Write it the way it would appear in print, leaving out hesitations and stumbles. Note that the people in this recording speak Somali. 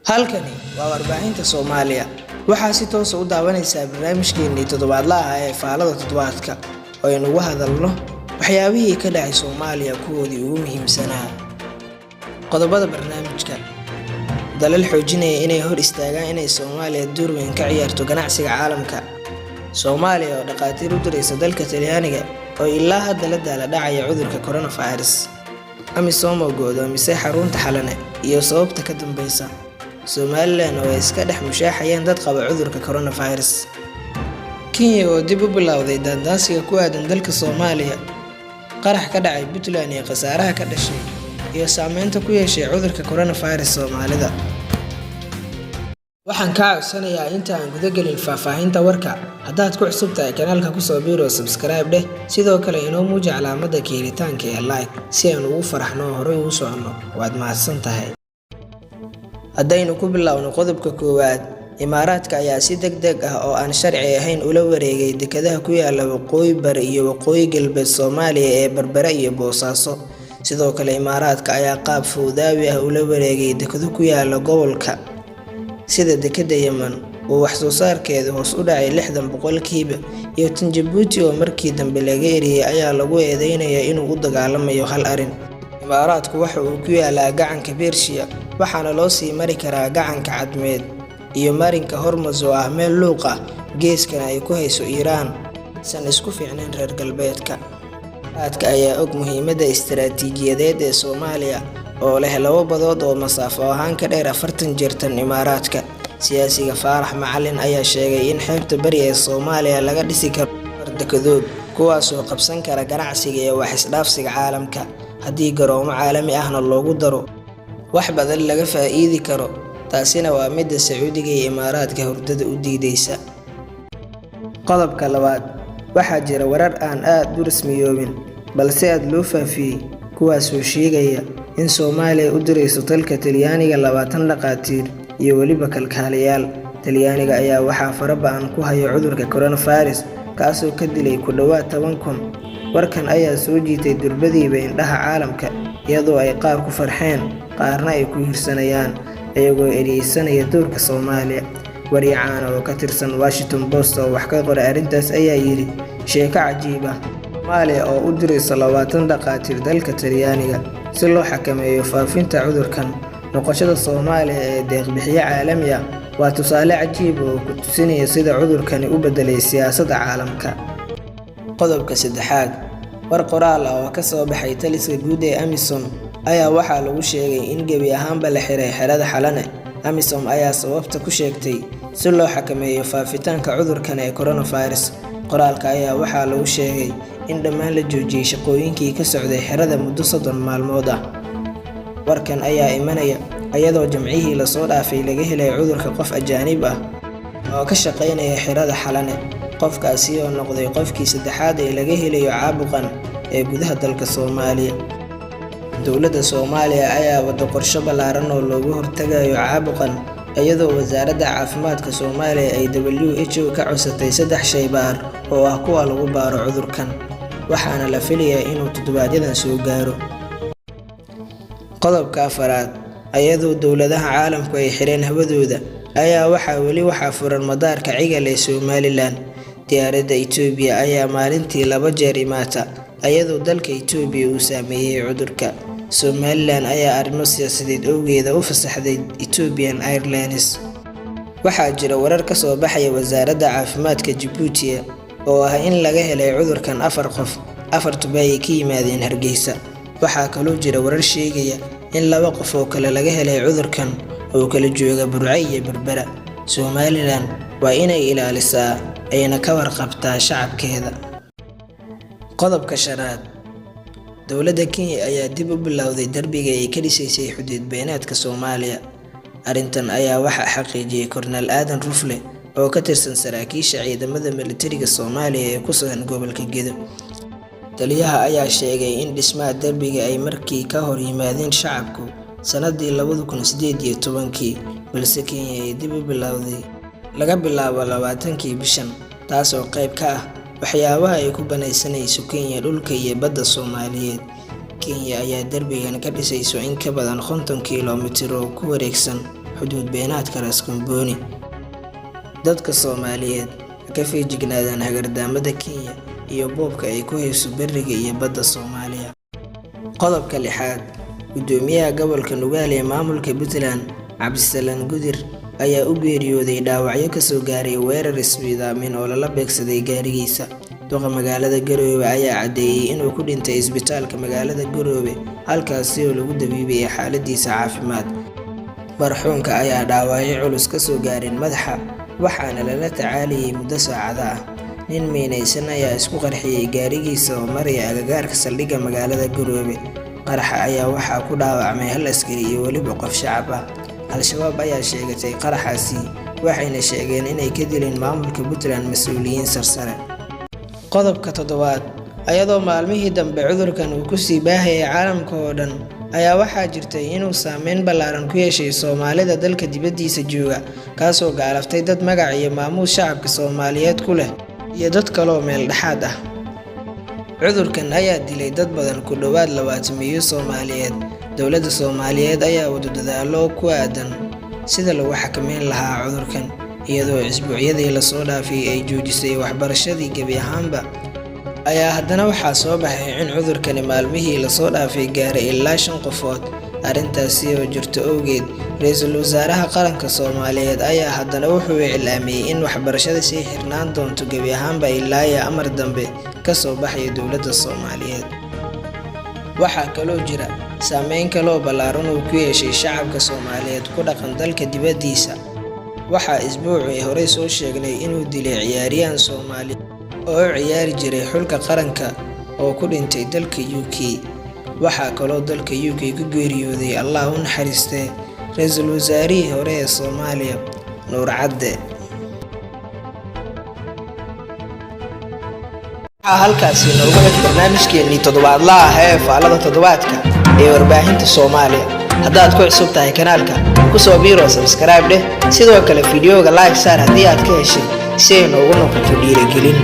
Halkani waa warbaahinta Soomaaliya. Waxaa si toos ah u daawanaysaa barnaamijkeennii toddobaadlaha ah ee Faalada Toddobaadka oo aynu uga hadalno waxyaabihii ka dhacay Soomaaliya kuwoodii ugu muhiimsanaa. Qodobada barnaamijka: dalal xoojinaya inay hor istaagaan inay Soomaaliya door weyn ka ciyaarto ganacsiga caalamka. Soomaaliya oo dhaqaatiir u diraysa dalka Talyaaniga oo ilaa hadda la daalaa dhacaya cudurka coronavirus. Amisom oo go'doomisay xarunta Xalane iyo sababta ka dambaysa. Somaliland oo iska dhex mushaaxayeen dad qaba cudurka coronavirus. Kenya oo dib u bilowday daandaansiga ku aadan dalka Soomaaliya. Qarax ka dhacay Puntland iyo khasaaraha ka dhashay iyo saameynta ku yeeshay cudurka coronavirus Soomaalida. Waxaan kaa codsanayaa inta aan guda gelin faahfaahinta warka, haddaad ku cusub tahay kanaalka ku soo biiro subscribe dheh, sidoo kale inoo muuji calaamadda kiilitaanka ee like si aan ugu faraxno horay ugu soconno. Waad mahadsan tahay. Haddaynu ku bilowno qodobka koowaad, Imaaraadka ayaa si degdeg ah oo aan sharci ahayn ula wareegay dekedaha ku yaala waqooyi bari iyo waqooyi galbeed Soomaaliya ee Berbera iyo Boosaaso. Sidoo kale Imaaraadka ayaa qaab fowdaawi ah ula wareegay dekedo ku yaala gobolka sida dekeda Yemen oo wax soo saarkeedu hoos u dhacay 60% iyo tan Djibouti oo markii dambe laga eriyay ayaa lagu eedeynayaa inuu u dagaalamayo hal arin. Imaaraadku waxa uu ku yaalaa gacanka Bershiya, waxaana loo sii mari karaa gacanka Cadmeed iyo marinka Hormuz oo ah meel luuq ah geeskana ay ku hayso Iiraan san isku fiicnayn reer galbeedka. Imaaraadka ayaa og muhiimadda istiraatiijiyadeed ee Soomaaliya oo leh laba badood oo masaafo ahaan ka dheer 40 jeer tan Imaaraadka. Siyaasiga Faarax Macalin ayaa sheegay in xeebta bari ee Soomaaliya laga dhisi karo dekedood kuwaas oo qabsan kara ganacsiga iyo wax isdhaafsiga caalamka. Haddii garoomo caalami ahna loogu daro, wax badan laga faa'iidi karo. Taasina waa midda Sacuudiga iyo Imaaraadka hurdada u diidaysa. Qodobka labaad, waxaa jira warar aan aad u rasmiyoobin balse aad loo faafiyay kuwaasoo sheegaya in Soomaaliya u dirayso dalka Talyaaniga 20 dhaqaatiir iyo weliba kalkaaliyaal. Talyaaniga ayaa waxaa faraba'an ku haya cudurka coronavirus kaasoo ka dilay ku dhawaad 10,000. Warkan ayaa soo jiitay durbadiiba indhaha caalamka, iyadoo ay qaar ku farxeen qaarna ay ku hirsanayaan iyagoo ereysanaya doorka Soomaaliya. Wariyaan oo ka tirsan Washington Post oo wax ka qoray arrintaas ayaa yiri sheeko cajiib ah. Soomaaliya oo u diraysa 20 dhaqaatiir dalka Talyaaniga si loo xakameeyo faafinta cudurkan. Noqoshada Soomaaliya ee deeq-bixiye caalami ah waa tusaale cajiib ah oo ku tusinaya sida cudurkani u bedelay siyaasadda caalamka. Qodobka saddexaad, war qoraal ah oo ka soo baxay taliska guud ee Amisom ayaa waxaa lagu sheegay in gebi ahaanba la xiray xerada Xalane. Amisom ayaa sababta ku sheegtay si loo xakameeyo faafitaanka cudurkan ee coronavirus. Qoraalka ayaa waxaa lagu sheegay in dhammaan la joojiyay shaqooyinkii ka socday xerada muddo 30 maalmood ah. Warkan ayaa imanaya iyadoo Jimcihii la soo dhaafay laga helay cudurka qof ajaanib ah oo ka shaqeynaya xerada Xalane. Qofkaasi oo noqday qofkii saddexaad ee laga helayo caabuqan ee gudaha dalka Soomaaliya. Dowladda Soomaaliya ayaa wada qorshe ballaaran oo looga hortagayo caabuqan, iyadoo wasaaradda caafimaadka Soomaaliya ay WHO ka codsatay 3 shaybaar oo ah kuwa lagu baaro cudurkan, waxaana la filayaa inuu toddobaadyaddan soo gaaro. Qodobka afaraad, iyadoo dowladaha caalamku ay xireen hawadooda ayaa waxaa furan madaarka Cigal ee Somaliland. Diyaaradda Itoobiya ayaa maalintii 2 jeer imaata iyadoo dalka Itoobiya uu saameeyay cudurka. Somaliland ayaa arrimo siyaasadeed awgeed u fasaxday Ethiopian Airlines. Waxaa jira warar ka soo baxaya wasaaradda caafimaadka Djibouti oo ah in laga helay cudurkan 4 qof, 4 ay ka yimaadeen Hargeysa. Waxaa kaloo jira warar sheegaya in 2 qof oo kale laga helay cudurkan oo kala jooga Burco iyo Berbera. Somaliland waa inay ilaalisaa ayna ka warqabtaa shacabkeeda. Qodobka shanaad, dowladda Kenya ayaa dib u bilowday darbiga ay ka dhisaysay xuduud beenaadka Soomaaliya. Arrintan ayaa waxaa xaqiijiyay Korneyl Aadan Rufle oo ka tirsan saraakiisha ciidamada militariga Soomaaliya ee ku sugan gobolka Gedo. Taliyaha ayaa sheegay in dhismaha darbiga ay markii ka hor yimaadeen shacabku sanadii 2018, balse Kenya ay dib u bilowday laga bilaabo 20kii bishan, taasoo qayb ka ah waxyaabaha ay ku banaysanayso Kenya dhulka iyo badda Soomaaliyeed. Kenya ayaa darbigan ka dhisayso in ka badan 50 kiiloomitir oo ku wareegsan xuduud beenaadka Raskamboni. Dadka Soomaaliyeed ka feejignaadaan hagardaamada Kenya iyo boobka ay ku hayso bariga iyo badda Soomaaliya. Qodobka 6, Gudoomiyaha Gobolka Nugaal ee Maamulka Puntland Cabdisalaan Gudir ayaa u geeriyooday dhaawacyo ka soo gaaray weerar ismiidaamin oo lala beegsaday gaarigiisa. Duqa magaalada Garowe ayaa cadeeyay inuu ku dhintay isbitaalka magaalada Garowe halkaas oo lagu dabiibay xaaladiisa caafimaad. Marxuumka ayaa dhaawacyo culus ka soo gaareen madaxa waxaana lala tacaaliyay muddo saacado ah. Nin miinaysan ayaa isku qarxiyay gaarigiisa oo maraya agagaarka saldhigga magaalada Garowe. Qaraxa ayaa waxaa ku dhaawacmay hal askari iyo weliba qof shacab ah. Al-Shabaab ayaa sheegatay qaraxaasi waxayna sheegeen inay ka dileen maamulka Puntland mas'uuliyiin sarsare. Qodobka 7, ayadoo maalmihii dambe cudurkan uu ku sii baahayay caalamka oo dhan ayaa waxaa jirtay inuu saameyn ballaaran ku yeeshay Soomaalida dalka dibaddiisa jooga kaasoo gaalaftay dad magac iyo maamuus shacabka Soomaaliyeed ku leh iyo dad kaloo meel dhexaad ah. Cudurkan ayaa dilay dad badan ku dhowaad 20 milyan Soomaaliyeed. Dowladda Soomaaliyeed ayaa wada dadaalo ku aadan sida lagu xakameyn lahaa cudurkan iyadoo isbuucyadii la soo dhaafay ay joojisay waxbarashadii gebi ahaanba. Ayaa haddana waxaa soo baxay in cudurkani maalmihii la soo dhaafay gaaray ilaa 5 qofood. Arrintaasi oo jirto awgeed, Ra'iisul Wasaaraha Qaranka Soomaaliyeed ayaa haddana wuxuu iclaamiyay in waxbarashada sii xirnaan doonto gebi ahaanba ilaa iyo amar dambe ka soo baxay dowladda Soomaaliyeed. Waxaa kaloo jira saameyn kaloo ballaaran oo ku yeeshay shacabka Soomaaliyeed ku dhaqan dalka dibaddiisa. Waxaa isbuucii hore soo sheegnay inuu dilay ciyaaryahan Soomaali oo u ciyaari jiray xulka qaranka oo ku dhintay dalka UK. Waxaa kaloo dalka UK ku geeriyooday Allah u naxariistee Ra'iisul Wasaarihii hore ee Soomaaliya Nuur Cadde. halkaasi noogu xig barnaamijkeennii toddobaadlaha ah ee Faalada Toddobaadka ee warbaahinta Soomaaliya. haddaad ku cusub tahay kanaalka ku soo biiro subscribe dheh sidoo kale fiidiyowga like saar haddii aad ka heshay si ay noogu noqoto dhiirigelin.